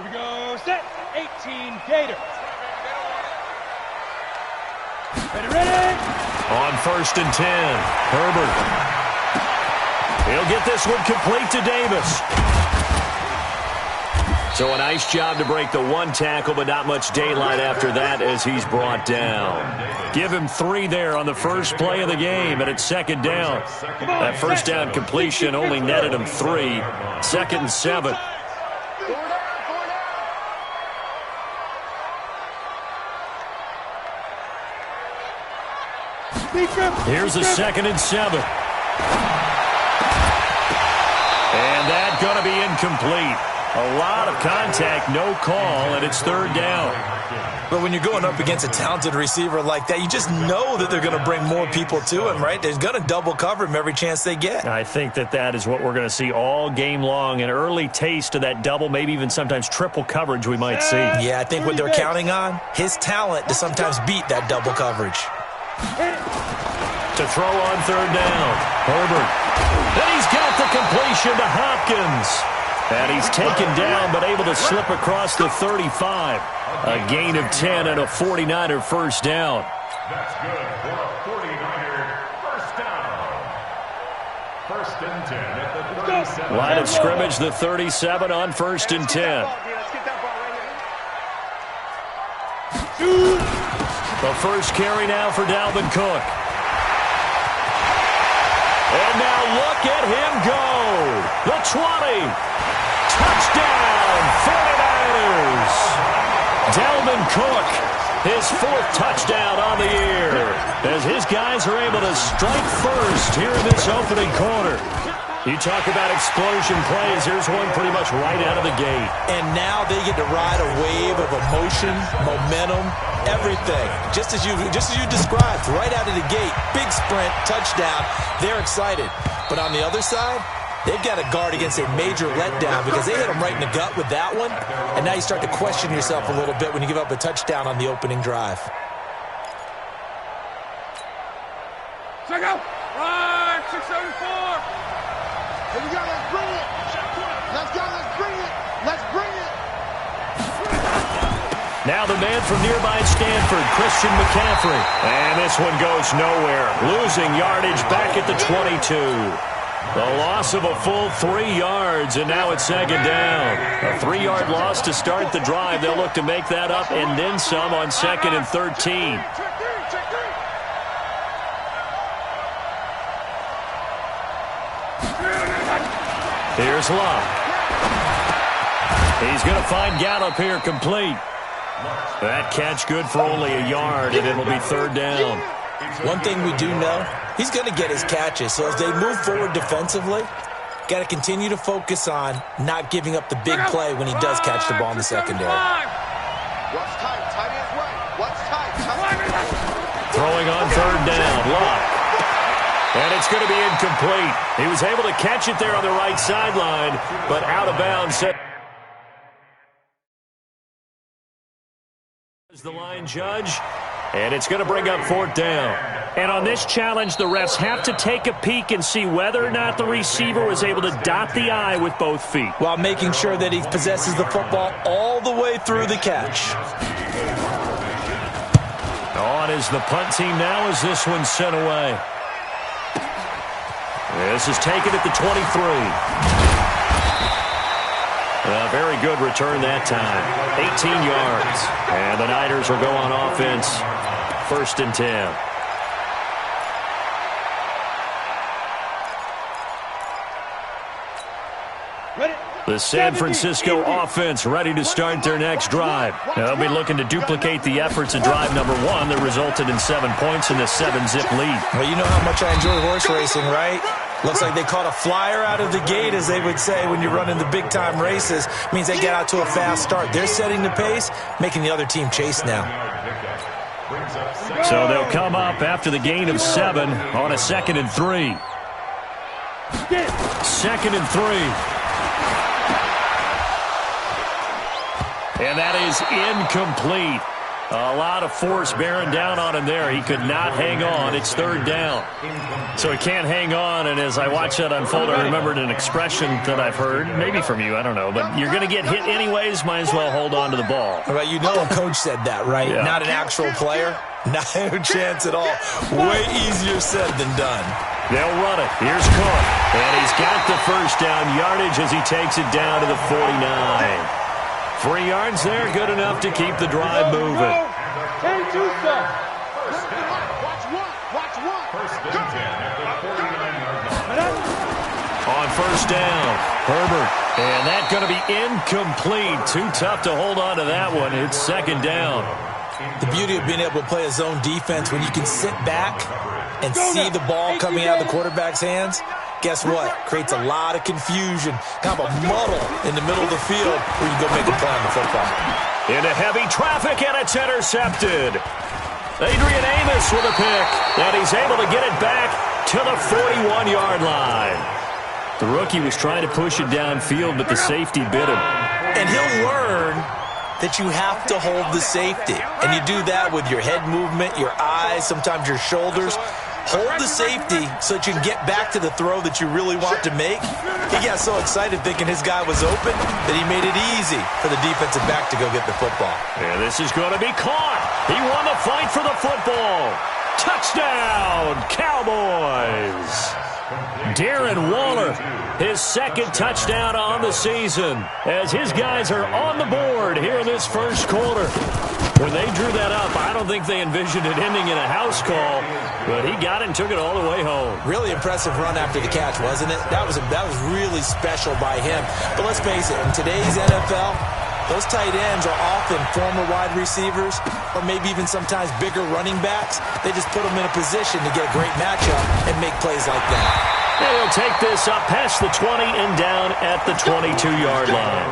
Here we go, set, 18, Gator. Ready. On 1st and 10, Herbert. He'll get this one complete to Davis. So a nice job to break the one tackle, but not much daylight after that as he's brought down. Give him 3 there on the first play of the game, and it's 2nd down. That first down completion only netted him 3. 2nd and 7. Here's a 2nd and 7. And that's going to be incomplete. A lot of contact, no call, and it's 3rd down. But when you're going up against a talented receiver like that, you just know that they're going to bring more people to him, right? They're going to double cover him every chance they get. I think that is what we're going to see all game long. An early taste of that double, maybe even sometimes triple coverage we might see. Yeah, I think what they're counting on, his talent to sometimes beat that double coverage. To throw on 3rd down, Herbert. And he's got the completion to Hopkins. And he's taken down but able to slip across the 35. A gain of 10 and a 49er first down. That's good for a 49er first down. 1st and 10 at the 37. Line of scrimmage, the 37 on 1st and 10. The first carry now for Dalvin Cook. And now look at him go. The 20. Touchdown, 49ers. Dalvin Cook, his 4th touchdown on the year, as his guys are able to strike first here in this opening quarter. You talk about explosion plays. Here's one pretty much right out of the gate. And now they get to ride a wave of emotion, momentum, everything. Just as you described, right out of the gate, big sprint, touchdown. They're excited. But on the other side, they've got to guard against a major letdown because they hit them right in the gut with that one. And now you start to question yourself a little bit when you give up a touchdown on the opening drive. Check out. Right, 674. Here we go, let's bring it. Let's go, let's bring it. Let's bring it. Now the man from nearby Stanford, Christian McCaffrey. And this one goes nowhere. Losing yardage back at the 22. The loss of a full 3 yards, and now it's 2nd down. A 3-yard loss to start the drive. They'll look to make that up and then some on 2nd and 13. Here's Love. He's going to find Gallup here complete. That catch good for only a yard, and it'll be 3rd down. One thing we do know, he's going to get his catches. So as they move forward defensively, got to continue to focus on not giving up the big play when he does catch the ball in the secondary. What's tight? Tight is right. What's tight? Throwing on 3rd down, Love. And it's going to be incomplete. He was able to catch it there on the right sideline, but out of bounds. As the line judge, and it's going to bring up 4th down. And on this challenge, the refs have to take a peek and see whether or not the receiver was able to dot the I with both feet, while making sure that he possesses the football all the way through the catch. On is the punt team now as this one's sent away. This is taken at the 23. A very good return that time. 18 yards. And the Niners will go on offense. 1st and 10. The San Francisco offense ready to start their next drive. They'll be looking to duplicate the efforts of drive number 1 that resulted in 7 points in the 7-zip lead. Well, you know how much I enjoy horse racing, right? Looks like they caught a flyer out of the gate, as they would say when you're running the big-time races. Means they get out to a fast start. They're setting the pace, making the other team chase now. So they'll come up after the gain of 7 on a 2nd and 3. 2nd and 3. And that is incomplete. A lot of force bearing down on him there. He could not hang on. It's third down. So he can't hang on, and as I watch that unfold, I remembered an expression that I've heard, maybe from you, I don't know, but you're going to get hit anyways, might as well hold on to the ball. All right, you know a coach said that, right? Yeah. Not an actual player. No chance at all. Way easier said than done. They'll run it. Here's Cook, and he's got the first down yardage as he takes it down to the 49. 3 yards there, good enough to keep the drive moving. Watch one. First and 10 at the 49-yard line. On first down, Herbert, and that's going to be incomplete. Too tough to hold on to that one. It's second down. The beauty of being able to play a zone defense when you can sit back and see the ball coming out of the quarterback's hands, guess what? Creates a lot of confusion, kind of a muddle in the middle of the field where you go make a play on the football. Into heavy traffic, and it's intercepted. Adrian Amos with a pick, and he's able to get it back to the 41-yard line. The rookie was trying to push it downfield, but the safety bit him. And he'll learn that you have to hold the safety. And you do that with your head movement, your eyes, sometimes your shoulders. Hold the safety so that you can get back to the throw that you really want to make. He got so excited thinking his guy was open that he made it easy for the defensive back to go get the football. And this is going to be caught. He won the fight for the football. Touchdown, Cowboys. Darren Waller, his second touchdown on the season, as his guys are on the board here in this first quarter. When they drew that up, I don't think they envisioned it ending in a house call, but he got it and took it all the way home. Really impressive run after the catch, wasn't it? That was really special by him. But let's face it, in today's NFL, those tight ends are often former wide receivers or maybe even sometimes bigger running backs. They just put them in a position to get a great matchup and make plays like that. They'll take this up past the 20 and down at the 22-yard line.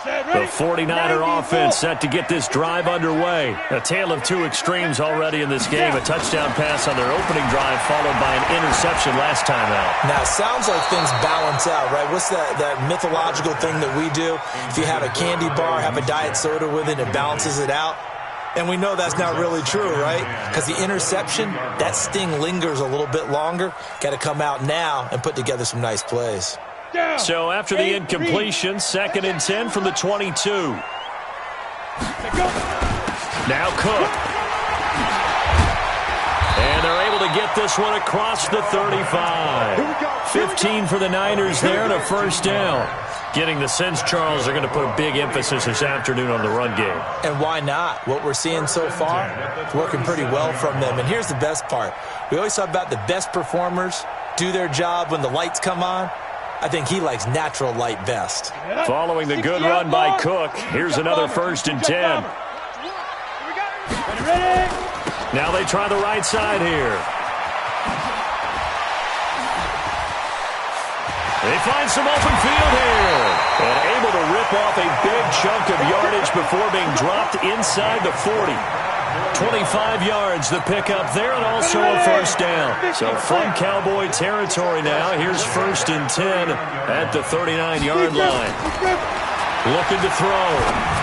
The 49er offense set to get this drive underway. A tale of two extremes already in this game. A touchdown pass on their opening drive followed by an interception last time out. Now, it sounds like things balance out, right? What's that mythological thing that we do? If you have a candy bar, have a diet soda with it, it balances it out. And we know that's not really true, right? Because the interception, that sting lingers a little bit longer. Got to come out now and put together some nice plays. So after the incompletion, 2nd and 10 from the 22. Now Cook. And they're able to get this one across the 35. 15 for the Niners there and a first down. Getting the sense, Charles, they're going to put a big emphasis this afternoon on the run game. And why not? What we're seeing so far, it's working pretty well from them. And here's the best part. We always talk about the best performers do their job when the lights come on. I think he likes natural light best. Following the good run by Cook, here's another 1st and 10. Now they try the right side here. They find some open field here. And able to rip off a big chunk of yardage before being dropped inside the 40. 25 yards the pickup there, and also a first down. So from Cowboy territory now, here's 1st and 10 at the 39-yard line. Looking to throw.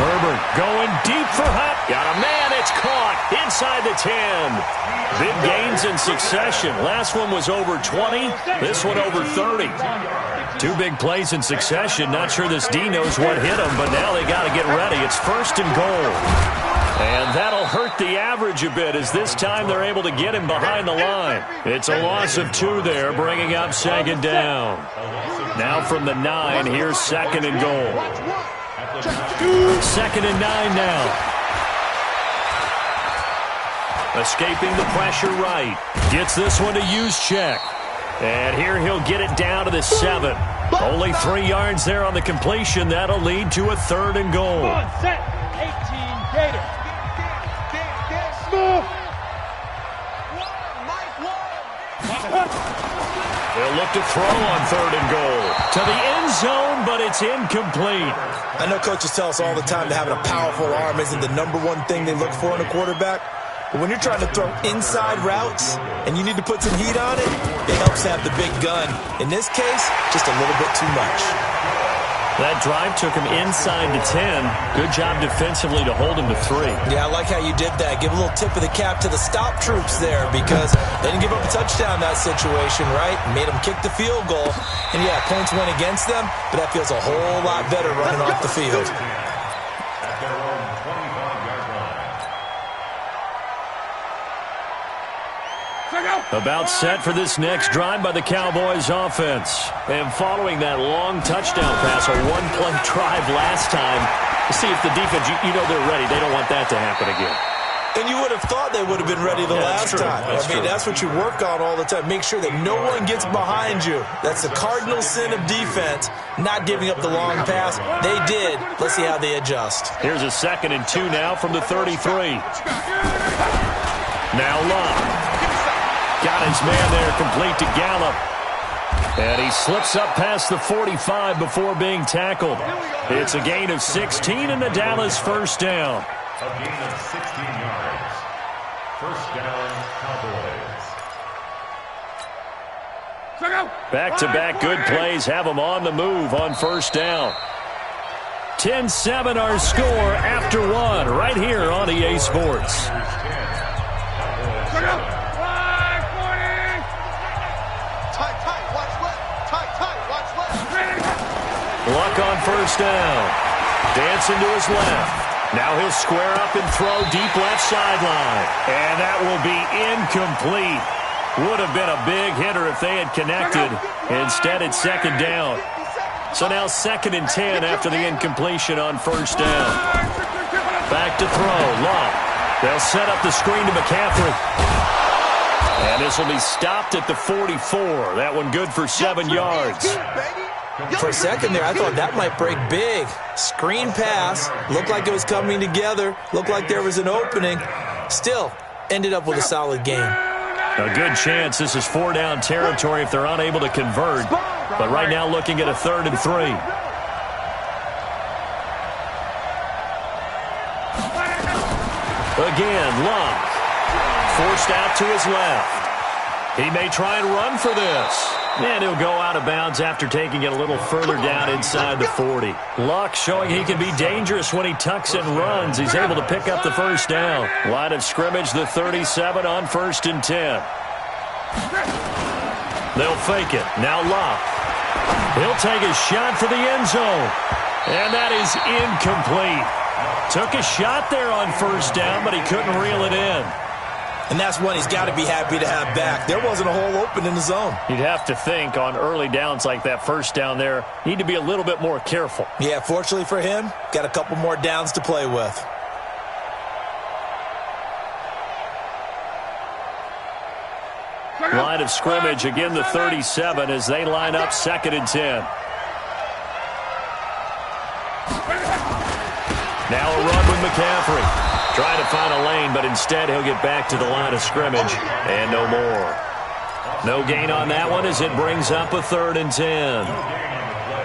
Herbert going deep for Hutt. Got a man, it's caught inside the 10. Big gains in succession. Last one was over 20. This one over 30. 2 big plays in succession. Not sure this D knows what hit him, but now they got to get ready. It's 1st and goal. And that'll hurt the average a bit as this time they're able to get him behind the line. It's a loss of 2 there, bringing up 2nd down. Now from the 9, here's 2nd and goal. 2nd and 9 now. Escaping the pressure right. Gets this one to use check. And here he'll get it down to the 7. Only 3 yards there on the completion. That'll lead to a 3rd and goal. On set, 18 Gator. They'll look to throw on 3rd and goal. To the end zone, but it's incomplete. I know coaches tell us all the time that having a powerful arm isn't the #1 thing they look for in a quarterback. But when you're trying to throw inside routes and you need to put some heat on it, it helps to have the big gun. In this case, just a little bit too much. That drive took him inside to 10. Good job defensively to hold him to 3. Yeah, I like how you did that. Give a little tip of the cap to the stop troops there because they didn't give up a touchdown in that situation, right? Made them kick the field goal. And, yeah, points went against them, but that feels a whole lot better running off the field. At their own 25-yard line. About set for this next drive by the Cowboys offense. And following that long touchdown pass, a one-play drive last time, to see if the defense, you know they're ready. They don't want that to happen again. And you would have thought they would have been ready the last time. That's what you work on all the time. Make sure that no one gets behind you. That's the cardinal sin of defense, not giving up the long pass. They did. Let's see how they adjust. Here's a 2nd and 2 now from the 33. Now Love. Got his man there, complete to Gallup. And he slips up past the 45 before being tackled. It's a gain of 16 and the Dallas first down. A gain of 16 yards. First down, Cowboys. Back-to-back good plays have them on the move on first down. 10-7 our score after 1 right here on EA Sports. Luck on first down. Dancing to his left. Now he'll square up and throw deep left sideline. And that will be incomplete. Would have been a big hitter if they had connected. Instead, it's 2nd down. So now 2nd and 10 after the incompletion on first down. Back to throw. Love. They'll set up the screen to McCaffrey. And this will be stopped at the 44. That one good for 7 yards. For a second there, I thought that might break big. Screen pass. Looked like it was coming together. Looked like there was an opening. Still, ended up with a solid game. A good chance this is 4-down territory if they're unable to convert. But right now looking at a 3rd and 3. Again, Love. Forced out to his left. He may try and run for this. And he'll go out of bounds after taking it a little further down inside the 40. Luck showing he can be dangerous when he tucks and runs. He's able to pick up the first down. Line of scrimmage, the 37 on 1st and 10. They'll fake it. Now Luck. He'll take a shot for the end zone. And that is incomplete. Took a shot there on first down, but he couldn't reel it in. And that's one he's got to be happy to have back. There wasn't a hole open in the zone. You'd have to think on early downs like that first down there, need to be a little bit more careful. Yeah, fortunately for him, got a couple more downs to play with. Line of scrimmage, again the 37 as they line up 2nd and 10. Now a run with McCaffrey. Trying to find a lane, but instead he'll get back to the line of scrimmage. And no more. No gain on that one as it brings up a 3rd and 10.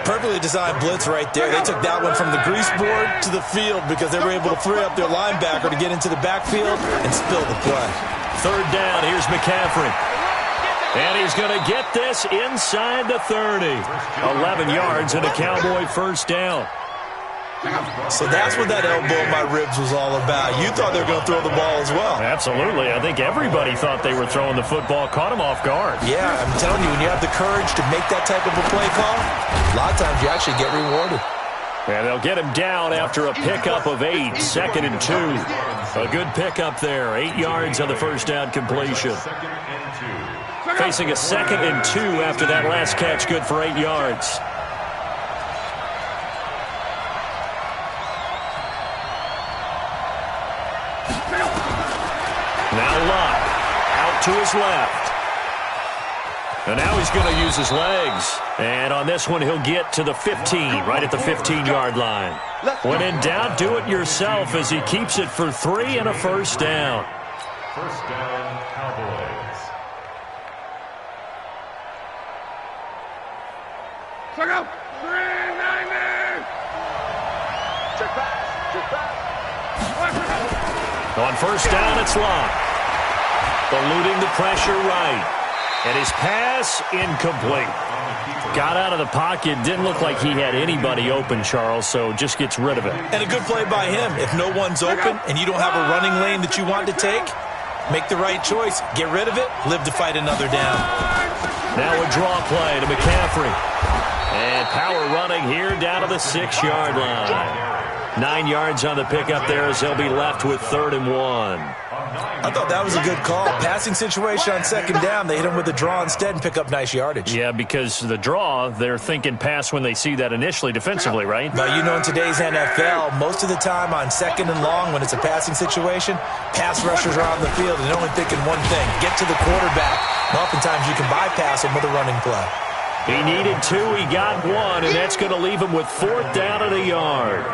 Perfectly designed blitz right there. They took that one from the grease board to the field because they were able to free up their linebacker to get into the backfield and spill the play. 3rd down, here's McCaffrey. And he's going to get this inside the 30. 11 yards and a Cowboy first down. So that's what that elbow in my ribs was all about. You thought they were going to throw the ball as well. Absolutely. I think everybody thought they were throwing the football. Caught him off guard. Yeah, I'm telling you, when you have the courage to make that type of a play call, a lot of times you actually get rewarded. And they'll get him down after a pickup of 8. 2nd and 2. A good pickup there. 8 yards on the first down completion. Facing a 2nd and 2 after that last catch. Good for 8 yards. Now Luck out to his left. And now he's going to use his legs. And on this one, he'll get to the 15, right at the 15-yard line. When in doubt, do it yourself as he keeps it for 3 and a first down. First down, Cowboys. Check out. 390. Check back. Check back. On first down, it's Locke. Eluding the pressure right. And his pass incomplete. Got out of the pocket. Didn't look like he had anybody open, Charles, so just gets rid of it. And a good play by him. If no one's open and you don't have a running lane that you want to take, make the right choice. Get rid of it. Live to fight another down. Now a draw play to McCaffrey. And power running here down to the 6-yard line. 9 yards on the pickup there as they'll be left with 3rd and 1. I thought that was a good call. Passing situation on 2nd down. They hit him with a draw instead and pick up nice yardage. Yeah, because the draw, they're thinking pass when they see that initially defensively, right? But you know, in today's NFL, most of the time on 2nd and long when it's a passing situation, pass rushers are on the field and they're only thinking one thing, get to the quarterback. And oftentimes you can bypass him with a running play. He needed 2, he got 1, and that's going to leave him with 4th down at a yard.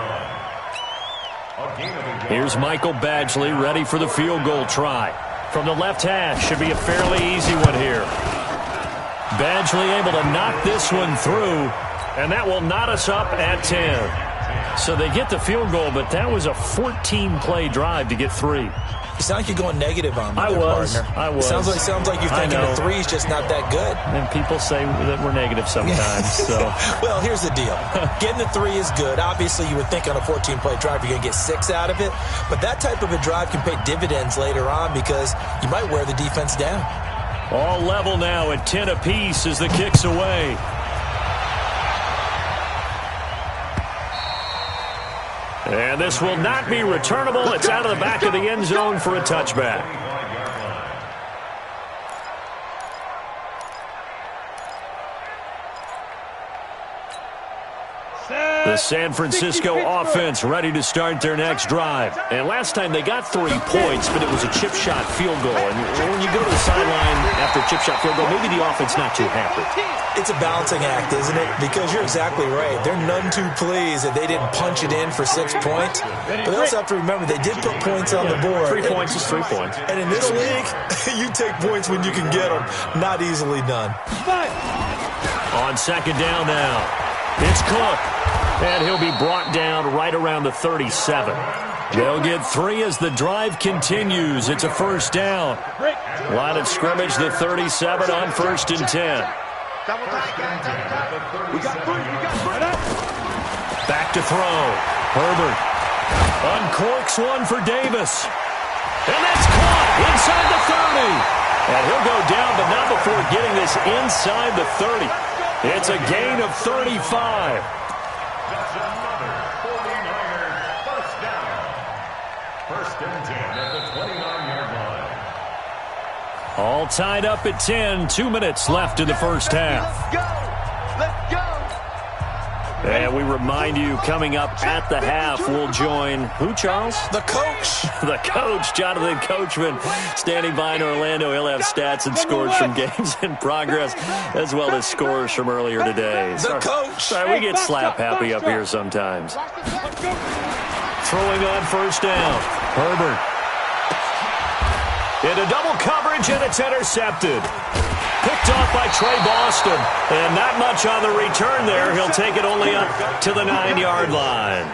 Here's Michael Badgley ready for the field goal try. From the left hash, should be a fairly easy one here. Badgley able to knock this one through, and that will knot us up at 10. So they get the field goal, but that was a 14-play drive to get 3. You sound like you're going negative on me, I was. Sounds like you're thinking the 3 is just not that good. And people say that we're negative sometimes. So, well, here's the deal. Getting the 3 is good. Obviously, you would think on a 14-play drive you're going to get 6 out of it. But that type of a drive can pay dividends later on because you might wear the defense down. All level now at 10 apiece as the kick's away. And this will not be returnable. It's out of the back of the end zone for a touchback. The San Francisco offense ready to start their next drive. And last time they got 3 points, but it was a chip shot field goal. And when you go to the sideline after a chip shot field goal, maybe the offense not too happy. It's a balancing act, isn't it? Because you're exactly right. They're none too pleased that they didn't punch it in for 6 points. But they also have to remember they did put points on the board. 3 points is 3 points. And in this league, you take points when you can get them. Not easily done. On 2nd down now, it's Cook. And he'll be brought down right around the 37. They'll get 3 as the drive continues. It's a 1st down. Line of scrimmage, the 37 on 1st and 10. Back to throw. Herbert uncorks one for Davis. And that's caught inside the 30. And he'll go down, but not before getting this inside the 30. It's a gain of 35. That's another 49er first down. 1st and 10 at the 29-yard line. All tied up at 10. 2 minutes left in the first half. Let's go. And we remind you, coming up at the half, we'll join who, Charles? The coach. The coach, Jonathan Coachman, standing by in Orlando. He'll have stats and scores from games in progress, as well as scores from earlier today. The coach. Sorry, we get slap happy up here sometimes. Throwing on 1st down. Herbert. Into double coverage, and it's intercepted. Picked off by Trey Boston. And not much on the return there. He'll take it only up to the 9-yard line.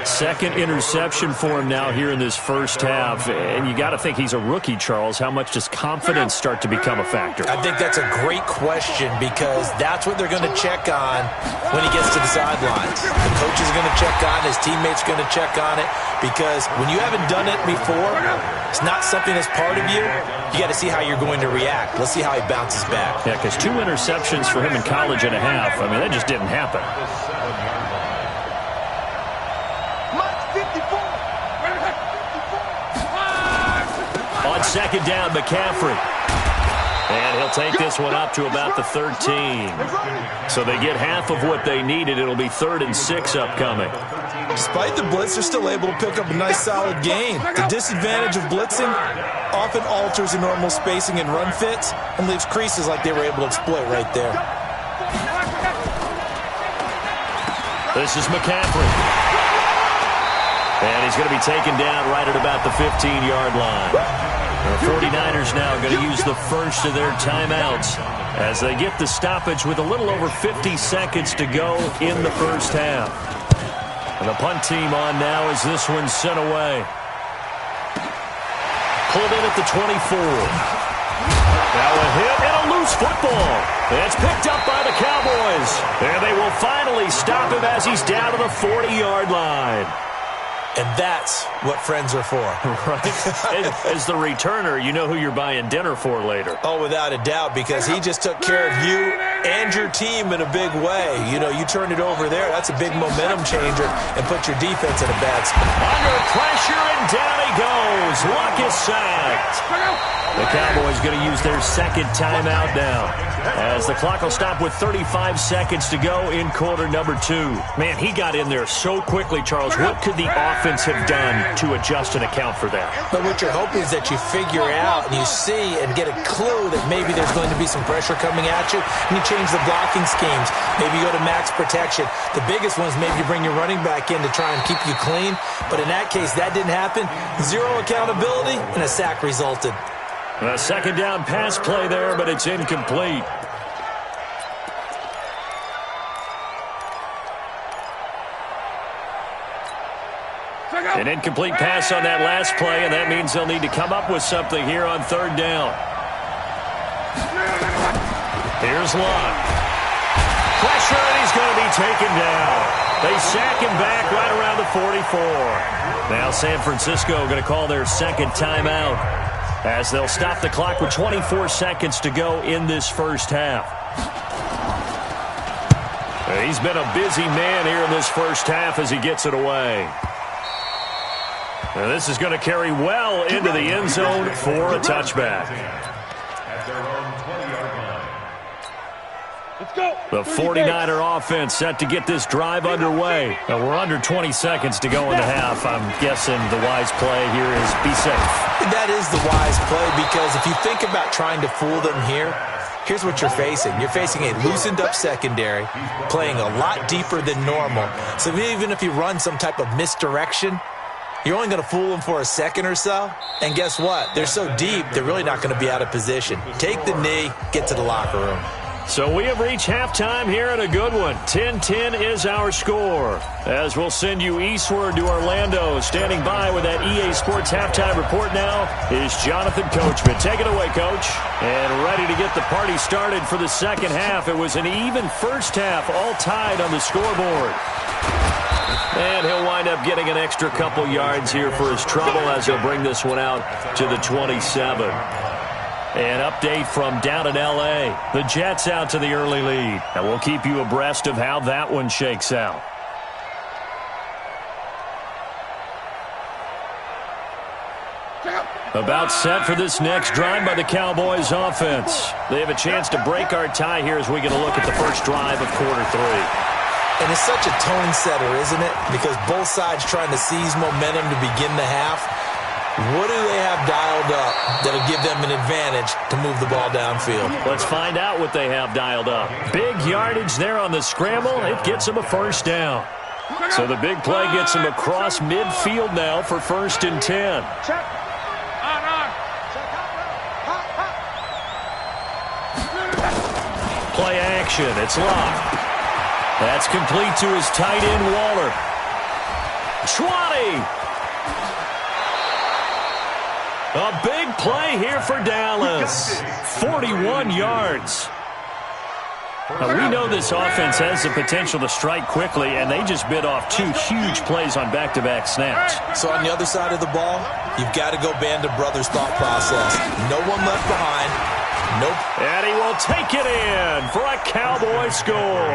2nd interception for him now here in this first half. And you got to think he's a rookie, Charles. How much does confidence start to become a factor? I think that's a great question because that's what they're going to check on when he gets to the sidelines. The coach is going to check on, his teammates are going to check on it because when you haven't done it before, it's not something that's part of you. You got to see how you're going to react. Let's see how he bounces back. Yeah, because 2 interceptions for him in college and a half. I mean, that just didn't happen. On 2nd down, McCaffrey. And he'll take this one up to about the 13. So they get half of what they needed. It'll be 3rd and 6 upcoming. Despite the blitz, they're still able to pick up a nice solid gain. The disadvantage of blitzing often alters the normal spacing and run fits and leaves creases like they were able to exploit right there. This is McCaffrey. And he's going to be taken down right at about the 15-yard line. The 49ers now going to use the first of their timeouts as they get the stoppage with a little over 50 seconds to go in the first half. And the punt team on now as this one's sent away. pulled in at the 24. Now a hit and a loose football. It's picked up by the Cowboys. And they will finally stop him as he's down to the 40-yard line. And that's what friends are for. Right? As the returner, you know who you're buying dinner for later. Oh, without a doubt, because he just took care of you and your team in a big way. You know, you turned it over there. That's a big momentum changer and put your defense in a bad spot. Under pressure, and down he goes. Luck is sacked. The Cowboys going to use their second timeout now, as the clock will stop with 35 seconds to go in quarter number 2. Man, he got in there so quickly, Charles. What could the offense have done to adjust and account for that? But what you're hoping is that you figure out and you see and get a clue that maybe there's going to be some pressure coming at you, and you change the blocking schemes. Maybe you go to max protection. The biggest one is maybe you bring your running back in to try and keep you clean. But in that case, that didn't happen. Zero accountability, and a sack resulted. A second down pass play there, but it's incomplete. An incomplete pass on that last play, and that means they'll need to come up with something here on third down. Here's Luck. Pressure, and he's going to be taken down. They sack him back right around the 44. Now San Francisco going to call their second timeout, as they'll stop the clock with 24 seconds to go in this first half. He's been a busy man here in this first half as he gets it away. Now this is going to carry well into the end zone for a touchback. At their own 20-yard line. Let's go. The 49er offense set to get this drive underway. Now we're under 20 seconds to go in the half. I'm guessing the wise play here is be safe. That is the wise play, because if you think about trying to fool them here, here's what you're facing. You're facing a loosened-up secondary, playing a lot deeper than normal. So even if you run some type of misdirection, you're only going to fool them for a second or so. And guess what? They're so deep, they're really not going to be out of position. Take the knee, get to the locker room. So we have reached halftime here in a good one. 10-10 is our score, as we'll send you eastward to Orlando. Standing by with that EA Sports halftime report now is Jonathan Coachman. Take it away, Coach. And ready to get the party started for the second half. It was an even first half, all tied on the scoreboard. And he'll wind up getting an extra couple yards here for his trouble as he'll bring this one out to the 27. An update from down in L.A. The Jets out to the early lead. And we'll keep you abreast of how that one shakes out. About set for this next drive by the Cowboys offense. They have a chance to break our tie here as we get a look at the first drive of quarter 3. And it's such a tone setter, isn't it? Because both sides trying to seize momentum to begin the half. What do they have dialed up that'll give them an advantage to move the ball downfield? Let's find out what they have dialed up. Big yardage there on the scramble. It gets them a first down. So the big play gets them across midfield now for 1st and 10. Check. On. Play action. It's locked. That's complete to his tight end, Waller. 20. A big play here for Dallas. 41 yards. Now, we know this offense has the potential to strike quickly, and they just bit off 2 huge plays on back-to-back snaps. So on the other side of the ball, you've got to go Band of Brothers thought process. No one left behind. Nope. And he will take it in for a Cowboy score.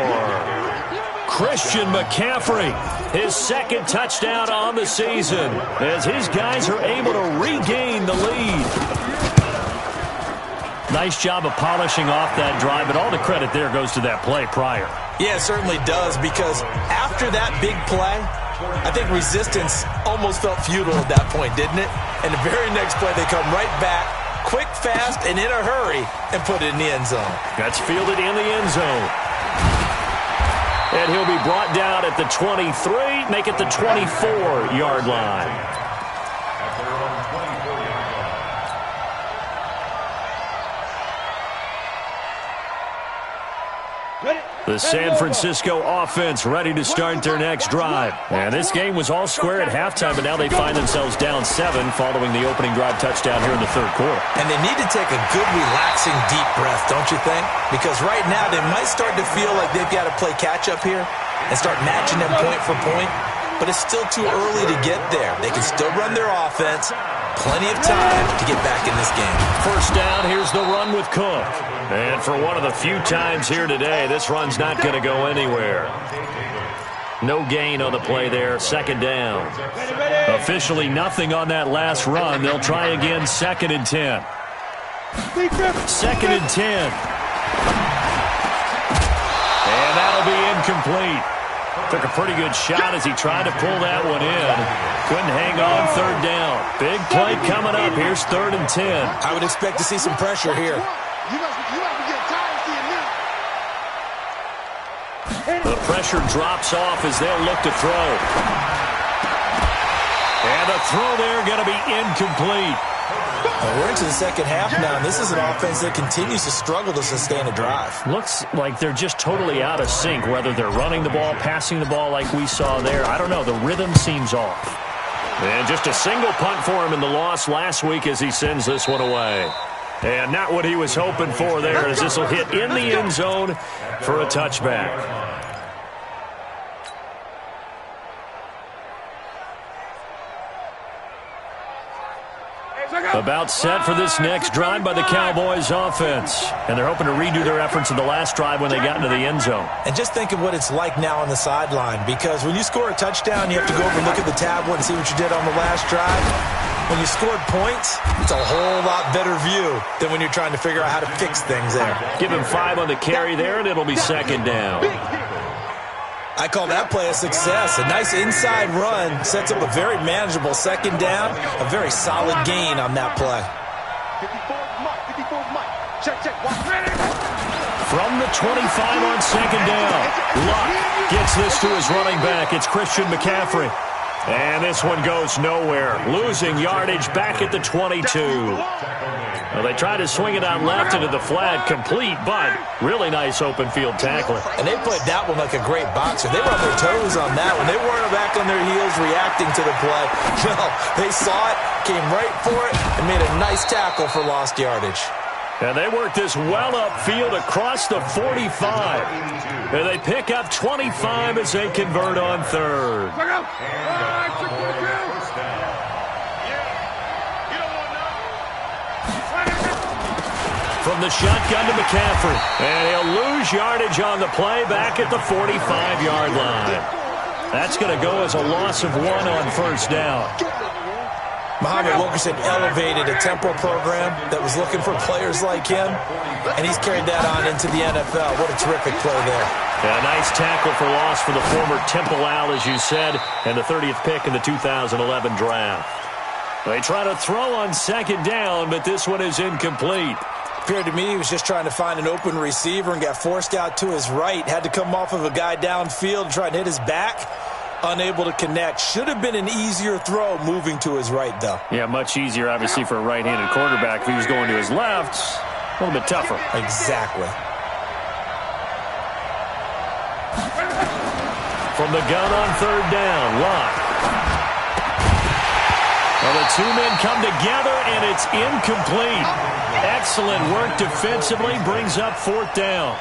Christian McCaffrey, his second touchdown on the season, as his guys are able to regain the lead. Nice job of polishing off that drive, but all the credit there goes to that play prior. Yeah, it certainly does, because after that big play, I think resistance almost felt futile at that point, didn't it? And the very next play, they come right back, quick, fast, and in a hurry, and put it in the end zone. That's fielded in the end zone. And he'll be brought down at the 23, make it the 24-yard line. At their own 24-yard line. The San Francisco offense ready to start their next drive. And this game was all square at halftime, but now they find themselves down 7 following the opening drive touchdown here in the third quarter. And they need to take a good, relaxing, deep breath, don't you think? Because right now they might start to feel like they've got to play catch-up here and start matching them point for point. But it's still too early to get there. They can still run their offense. Plenty of time to get back in this game. First down, here's the run with Cook. And for one of the few times here today, this run's not going to go anywhere. No gain on the play there, second down. Officially nothing on that last run. They'll try again, 2nd and 10. 2nd and 10. And that'll be incomplete. Took a pretty good shot as he tried to pull that one in. Couldn't hang on, third down. Big play coming up. Here's 3rd and 10. I would expect to see some pressure here. The pressure drops off as they'll look to throw. And the throw there going to be incomplete. We're into the second half now, and this is an offense that continues to struggle to sustain a drive. Looks like they're just totally out of sync, whether they're running the ball, passing the ball like we saw there. I don't know. The rhythm seems off. And just a single punt for him in the loss last week as he sends this one away. And not what he was hoping for there, as this will hit in the end zone for a touchback. About set for this next drive by the Cowboys offense. And they're hoping to redo their efforts in the last drive when they got into the end zone. And just think of what it's like now on the sideline, because when you score a touchdown, you have to go over and look at the tablet and see what you did on the last drive. When you scored points, it's a whole lot better view than when you're trying to figure out how to fix things there. Give him 5 on the carry there, and it'll be second down. I call that play a success. A nice inside run sets up a very manageable second down, a very solid gain on that play. From the 25 on second down, Luck gets this to his running back. It's Christian McCaffrey. And this one goes nowhere. Losing yardage back at the 22. Well, they tried to swing it out left into the flat, complete, but really nice open field tackling. And they played that one like a great boxer. They were on their toes on that one. They weren't back on their heels reacting to the play. No, they saw it, came right for it, and made a nice tackle for lost yardage. And they work this well upfield across the 45. And they pick up 25 as they convert on third. From the shotgun to McCaffrey. And he'll lose yardage on the play back at the 45-yard line. That's going to go as a loss of 1 on first down. Muhammad Wilkerson elevated a Temple program that was looking for players like him, and he's carried that on into the NFL. What a terrific play there. Yeah, a nice tackle for loss for the former Temple Owl, as you said, and the 30th pick in the 2011 draft. They try to throw on second down, but this one is incomplete. Appeared to me he was just trying to find an open receiver and got forced out to his right. Had to come off of a guy downfield and try to hit his back. Unable to connect. Should have been an easier throw moving to his right, though. Yeah, much easier, obviously, for a right-handed quarterback. If he was going to his left, a little bit tougher. Exactly. From the gun on third down, Locke. Well, the two men come together, and it's incomplete. Excellent work defensively, brings up fourth down.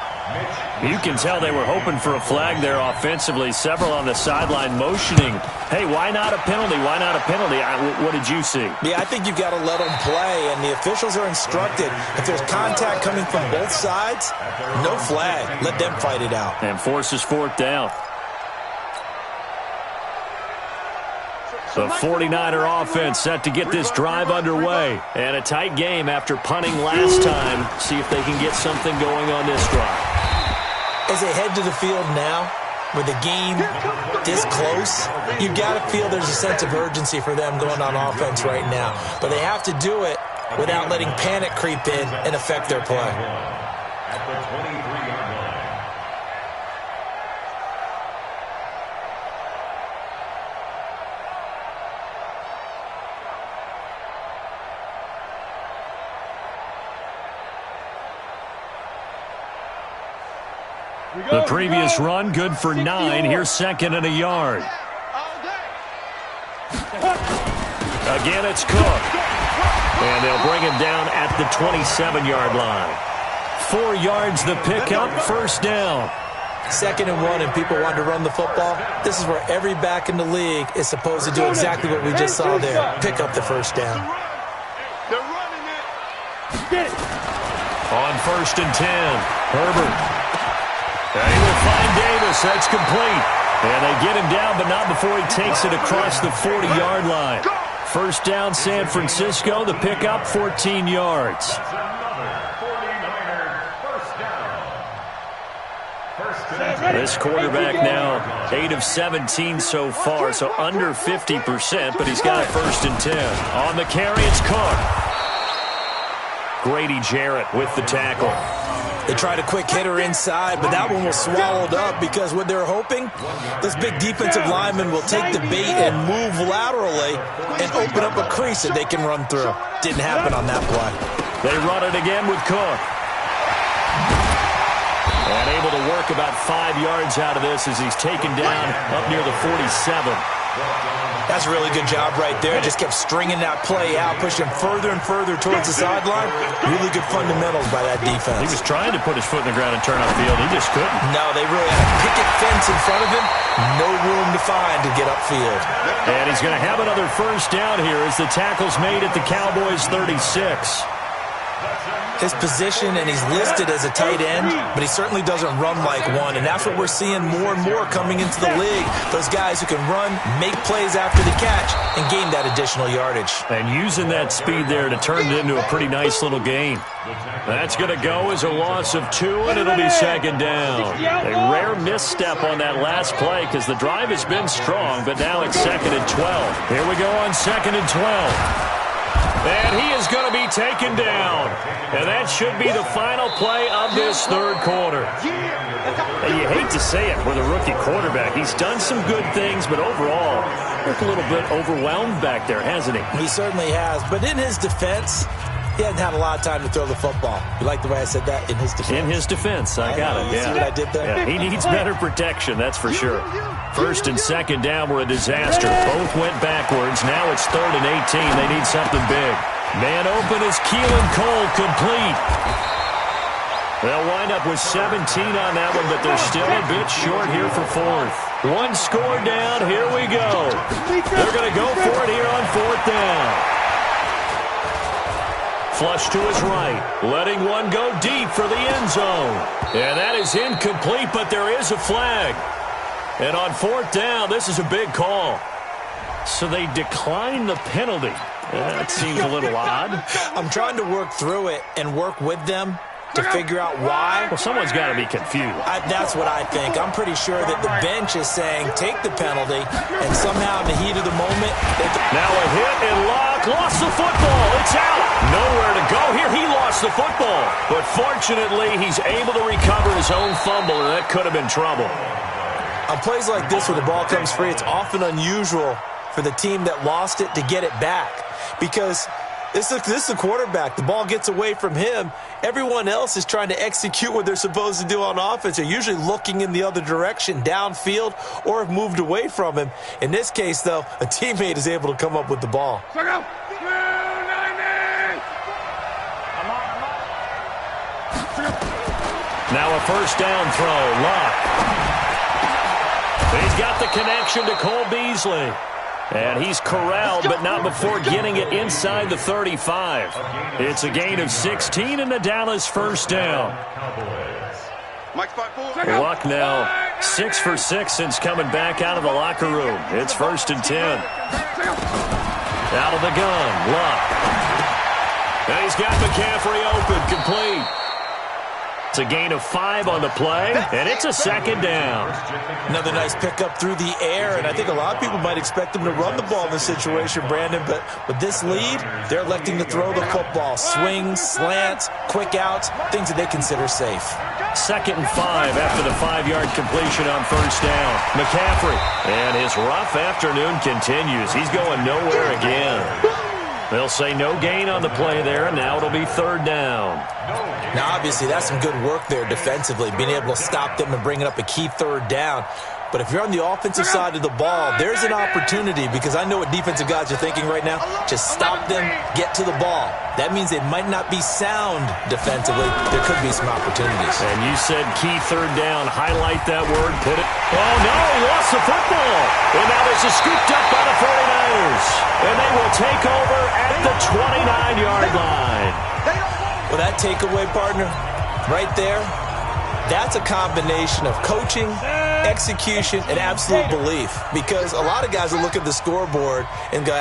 You can tell they were hoping for a flag there offensively. Several on the sideline motioning. Hey, why not a penalty? Why not a penalty? What did you see? Yeah, I think you've got to let them play, and the officials are instructed. If there's contact coming from both sides, no flag. Let them fight it out. And forces fourth down. The 49er offense set to get this drive underway. And a tight game after punting last time. See if they can get something going on this drive. As they head to the field now, with the game this close, you've got to feel there's a sense of urgency for them going on offense right now. But they have to do it without letting panic creep in and affect their play. At the 23-yard line. The previous run, good for 9. Here's second and a yard. Again, it's Cook. And they'll bring him down at the 27-yard line. 4 yards the pickup, first down. 2nd and 1, and people want to run the football. This is where every back in the league is supposed to do exactly what we just saw there. Pick up the first down. They're running it. On 1st and 10, Herbert. And he will find Davis. That's complete. And they get him down, but not before he takes it across the 40-yard line. First down, San Francisco. The pickup, 14 yards. This quarterback now 8 of 17 so far, so under 50%, but he's got a 1st and 10. On the carry, it's Cook. Grady Jarrett with the tackle. They tried a quick hitter inside, but that one was swallowed up because what they're hoping, this big defensive lineman will take the bait and move laterally and open up a crease that they can run through. Didn't happen on that play. They run it again with Cook. And able to work about 5 yards out of this as he's taken down up near the 47. That's a really good job right there. Just kept stringing that play out, pushing further and further towards the sideline. Really good fundamentals by that defense. He was trying to put his foot in the ground and turn upfield. He just couldn't. No, they really had a picket fence in front of him. No room to find to get upfield. And he's going to have another first down here as the tackle's made at the Cowboys' 36. His position, and he's listed as a tight end, but he certainly doesn't run like one, and that's what we're seeing more and more coming into the league. Those guys who can run, make plays after the catch, and gain that additional yardage. And using that speed there to turn it into a pretty nice little gain. That's going to go as a loss of 2, and it'll be 2nd down. A rare misstep on that last play because the drive has been strong, but now it's 2nd and 12. Here we go on 2nd and 12. And he is going to be taken down. And that should be the final play of this 3rd quarter. And you hate to say it with a rookie quarterback. He's done some good things, but overall, looked a little bit overwhelmed back there, hasn't he? He certainly has. But in his defense, he hasn't had a lot of time to throw the football. You like the way I said that? In his defense. In his defense. I got it. You see what I did there? Yeah, he needs better protection, that's for sure. 1st and 2nd down were a disaster. Both went backwards. Now it's 3rd and 18. They need something big. Man open is Keelan Cole, complete. They'll wind up with 17 on that one, but they're still a bit short here for 4th. 1 score down. Here we go. They're going to go for it here on 4th down. Flush to his right, letting one go deep for the end zone. And that is incomplete, but there is a flag. And on 4th down, this is a big call. So they decline the penalty. That seems a little odd. I'm trying to work through it and work with them to figure out why. Well, someone's got to be confused. That's what I think. I'm pretty sure that the bench is saying take the penalty, and somehow in the heat of the moment. Now a hit and Locke lost the football. It's out. Nowhere to go here. He lost the football. But fortunately, he's able to recover his own fumble, and that could have been trouble. On plays like this where the ball comes free, it's often unusual for the team that lost it to get it back. Because this is the quarterback. The ball gets away from him. Everyone else is trying to execute what they're supposed to do on offense. They're usually looking in the other direction, downfield, or have moved away from him. In this case, though, a teammate is able to come up with the ball. Now a first down throw. Locke. He's got the connection to Cole Beasley. And he's corralled, but not before getting it inside the 35. It's a gain of 16 and the Dallas first down. Luck now 6 for 6 since coming back out of the locker room. It's 1st and 10. Out of the gun, Luck. And he's got McCaffrey open, complete. It's a gain of 5 on the play, and it's a 2nd down. Another nice pickup through the air, and I think a lot of people might expect them to run the ball in this situation, Brandon, but with this lead, they're electing to throw the football. Swings, slants, quick outs, things that they consider safe. 2nd and 5 after the 5-yard completion on first down. McCaffrey, and his rough afternoon continues. He's going nowhere again. They'll say no gain on the play there, and now it'll be third down. Now, obviously, that's some good work there defensively, being able to stop them and bringing up a key third down. But if you're on the offensive side of the ball, there's an opportunity, because I know what defensive guys are thinking right now. Just stop them, get to the ball. That means they might not be sound defensively. There could be some opportunities. And you said key third down. Highlight that word. Put it. Oh, no, he lost the football. And now this is scooped up by the 49ers. And they will take over at the 29-yard line. Well, that takeaway, partner, right there, that's a combination of coaching, execution, and absolute belief. Because a lot of guys will look at the scoreboard and go,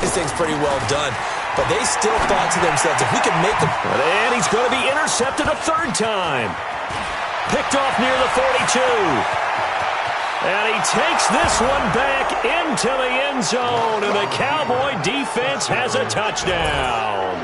this thing's pretty well done. But they still thought to themselves, if we can make them... And he's going to be intercepted a third time. Picked off near the 42. And he takes this one back into the end zone. And the Cowboy defense has a touchdown.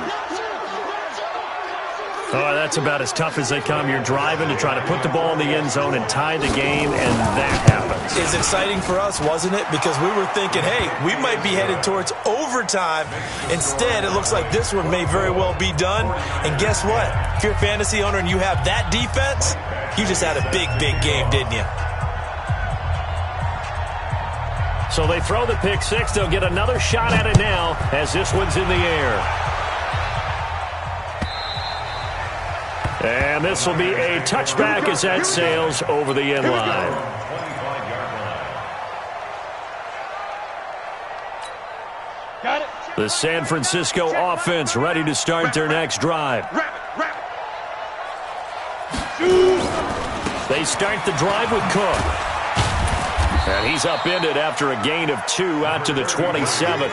Oh, that's about as tough as they come. You're driving to try to put the ball in the end zone and tie the game, and that happens. It's exciting for us, wasn't it? Because we were thinking, hey, we might be headed towards overtime. Instead, it looks like this one may very well be done. And guess what? If you're a fantasy owner and you have that defense, you just had a big, big game, didn't you? So they throw the pick six. They'll get another shot at it now as this one's in the air. And this will be a touchback as that sails over the end line. Got it. The San Francisco offense ready to start their next drive. They start the drive with Cook. And he's upended after a gain of 2 out to the 27.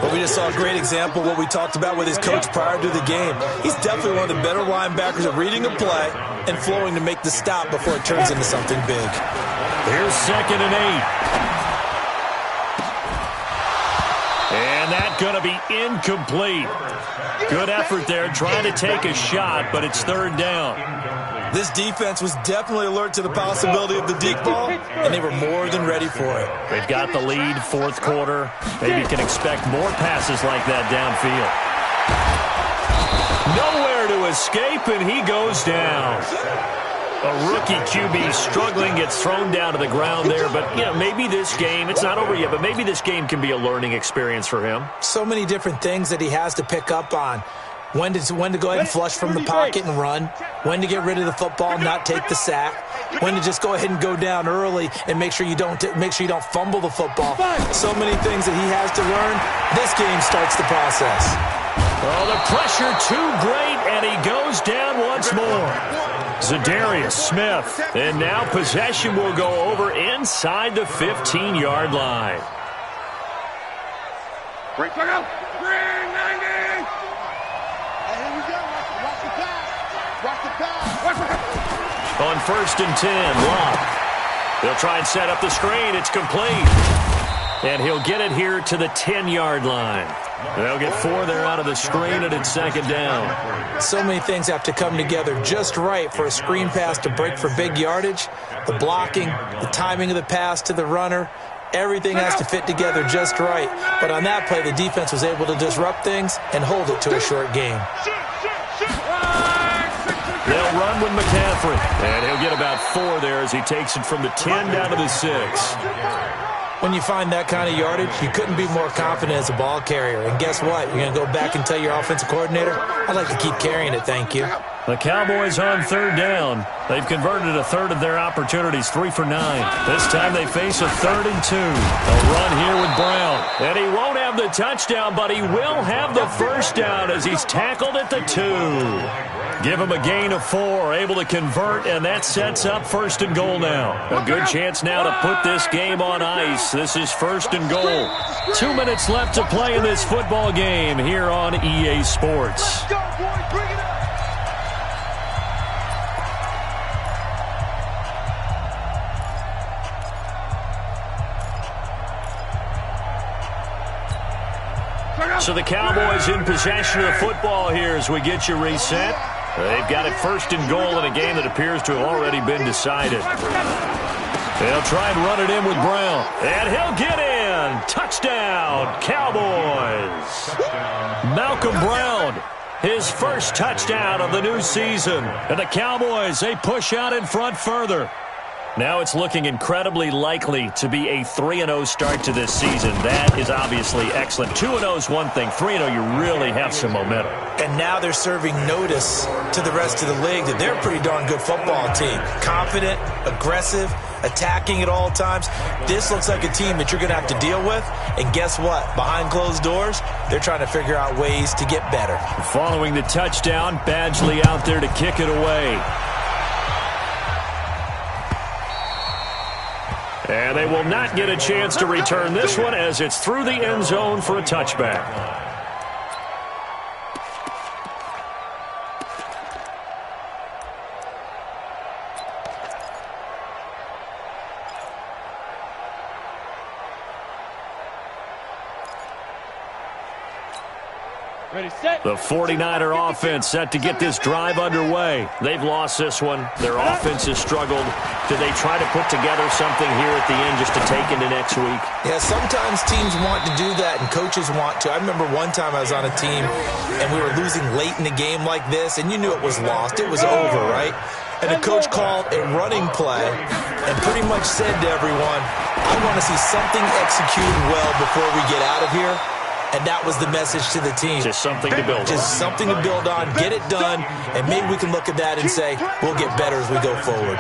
Well, we just saw a great example of what we talked about with his coach prior to the game. He's definitely one of the better linebackers at reading a play and flowing to make the stop before it turns into something big. Here's 2nd and 8. And that's going to be incomplete. Good effort there trying to take a shot, but it's third down. This defense was definitely alert to the possibility of the deep ball, and they were more than ready for it. They've got the lead, fourth quarter. Maybe can expect more passes like that downfield. Nowhere to escape, and he goes down. A rookie QB struggling, gets thrown down to the ground there. But, you know, maybe this game, it's not over yet, but maybe this game can be a learning experience for him. So many different things that he has to pick up on. When to go ahead and flush from the pocket and run. When to get rid of the football and not take the sack. When to just go ahead and go down early and make sure you don't fumble the football. So many things that he has to learn. This game starts the process. Oh, the pressure too great, and he goes down once more. Zadarius Smith. And now possession will go over inside the 15-yard line. Bring 90. On 1st and 10, Love. They'll try and set up the screen. It's complete. And he'll get it here to the 10-yard line. They'll get 4 there out of the screen, and it's 2nd down. So many things have to come together just right for a screen pass to break for big yardage. The blocking, the timing of the pass to the runner, everything has to fit together just right. But on that play, the defense was able to disrupt things and hold it to a short game. They'll run with McCaffrey, and he'll get about 4 there as he takes it from the 10 down to the 6. When you find that kind of yardage, you couldn't be more confident as a ball carrier. And guess what? You're going to go back and tell your offensive coordinator, I'd like to keep carrying it, thank you. The Cowboys on 3rd down. They've converted a third of their opportunities, 3 for 9. This time they face a 3rd and 2. They'll run here with Brown. And he won't have the touchdown, but he will have the first down as he's tackled at the 2. Give him a gain of 4, able to convert, and that sets up 1st and goal now. A good chance now to put this game on ice. This is 1st and goal. 2 minutes left to play in this football game here on EA Sports. So the Cowboys in possession of the football here as we get you reset. They've got it 1st and goal in a game that appears to have already been decided. They'll try and run it in with Brown. And he'll get in. again. Touchdown, Cowboys. Malcolm Brown, his first touchdown of the new season. And the Cowboys, they push out in front further. Now it's looking incredibly likely to be a 3-0 start to this season. That is obviously excellent. 2-0 is one thing. 3-0, you really have some momentum. And now they're serving notice to the rest of the league that they're a pretty darn good football team. Confident, aggressive, attacking at all times. This looks like a team that you're going to have to deal with. And guess what? Behind closed doors, they're trying to figure out ways to get better. Following the touchdown, Badgley out there to kick it away. And they will not get a chance to return this one as it's through the end zone for a touchback. Ready, set. The 49er offense set to get this drive underway. They've lost this one. Their offense has struggled. Do they try to put together something here at the end just to take into next week? Yeah, sometimes teams want to do that and coaches want to. I remember one time I was on a team and we were losing late in the game like this, and you knew it was lost. It was over, right? And the coach called a running play and pretty much said to everyone, I want to see something executed well before we get out of here. And that was the message to the team. Just something to build on. Just something to build on, get it done, and maybe we can look at that and say, we'll get better as we go forward.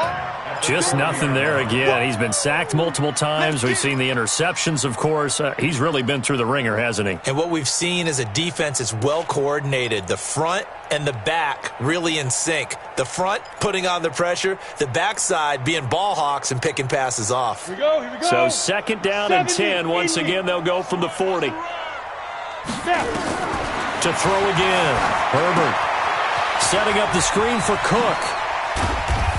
Just nothing there again. He's been sacked multiple times. We've seen the interceptions, of course. He's really been through the ringer, hasn't he? And what we've seen is a defense that's well coordinated. The front and the back really in sync. The front putting on the pressure, the backside being ball hawks and picking passes off. Here we go, here we go. So second down and 10. Once again, they'll go from the 40. To throw again. Herbert setting up the screen for Cook.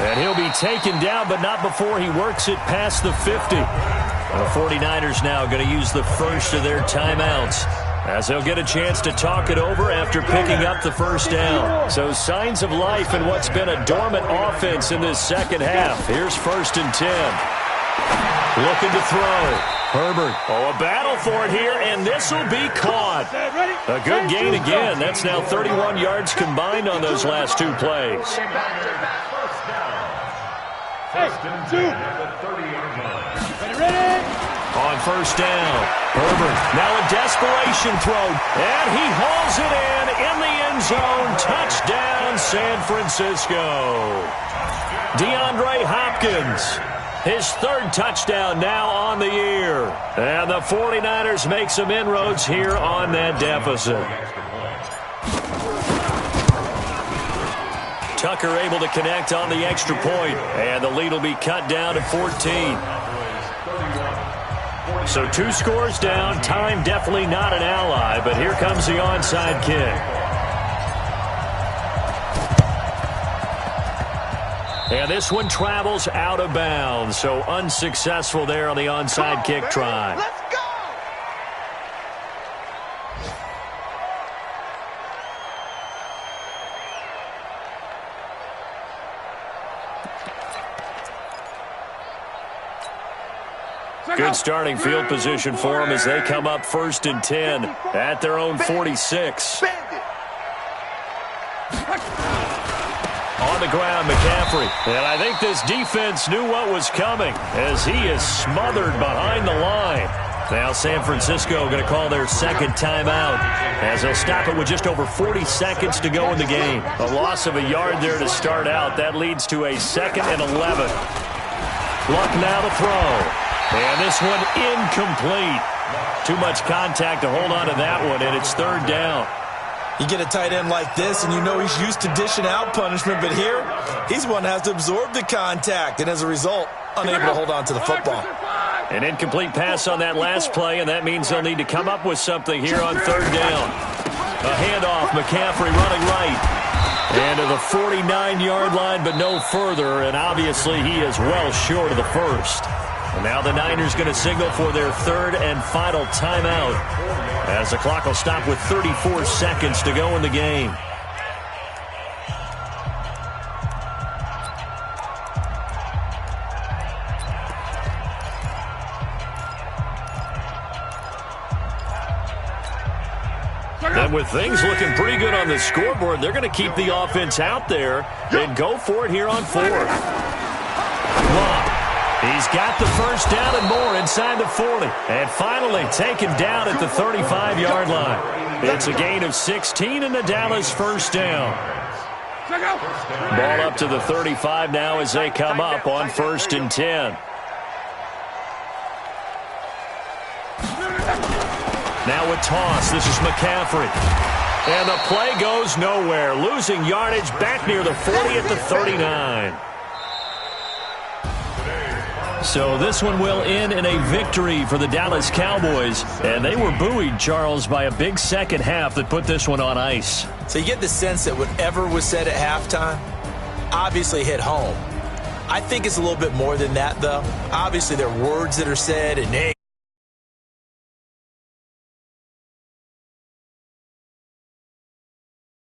And he'll be taken down, but not before he works it past the 50. The 49ers now going to use the first of their timeouts as they'll get a chance to talk it over after picking up the first down. So signs of life in what's been a dormant offense in this second half. Here's 1st and 10. Looking to throw. Herbert, a battle for it here, and this will be caught. A good gain again. That's now 31 yards combined on those last two plays. First and 10 at the 30-yard line. Ready? On first down, Herbert, now a desperation throw, and he hauls it in the end zone. Touchdown, San Francisco. DeAndre Hopkins. His 3rd touchdown now on the year. And the 49ers make some inroads here on that deficit. Tucker able to connect on the extra point. And the lead will be cut down to 14. So 2 scores down. Time definitely not an ally. But here comes the onside kick. And this one travels out of bounds, so unsuccessful there on the onside kick try. Let's go! Good starting field position for them as they come up 1st and 10 at their own 46. On the ground, McCaffrey. And I think this defense knew what was coming as he is smothered behind the line. Now San Francisco going to call their 2nd timeout as they'll stop it with just over 40 seconds to go in the game. A loss of a yard there to start out. That leads to a 2nd and 11. Luck now to throw. And this one incomplete. Too much contact to hold on to that one, and it's 3rd down. You get a tight end like this, and you know he's used to dishing out punishment, but here, he's one that has to absorb the contact, and as a result, unable to hold on to the football. An incomplete pass on that last play, and that means they'll need to come up with something here on 3rd down. A handoff, McCaffrey running right. And to the 49-yard line, but no further, and obviously he is well short of the first. And now the Niners going to signal for their 3rd and final timeout as the clock will stop with 34 seconds to go in the game. And with things looking pretty good on the scoreboard, they're going to keep the offense out there and go for it here on fourth. Long. He's got the first down and more inside the 40. And finally taken down at the 35-yard line. It's a gain of 16 and the Dallas first down. Ball up to the 35 now as they come up on 1st and 10. Now a toss. This is McCaffrey. And the play goes nowhere. Losing yardage back near the 40 at the 39. So this one will end in a victory for the Dallas Cowboys. And they were buoyed, Charles, by a big second half that put this one on ice. So you get the sense that whatever was said at halftime obviously hit home. I think it's a little bit more than that, though. Obviously, there are words that are said and names.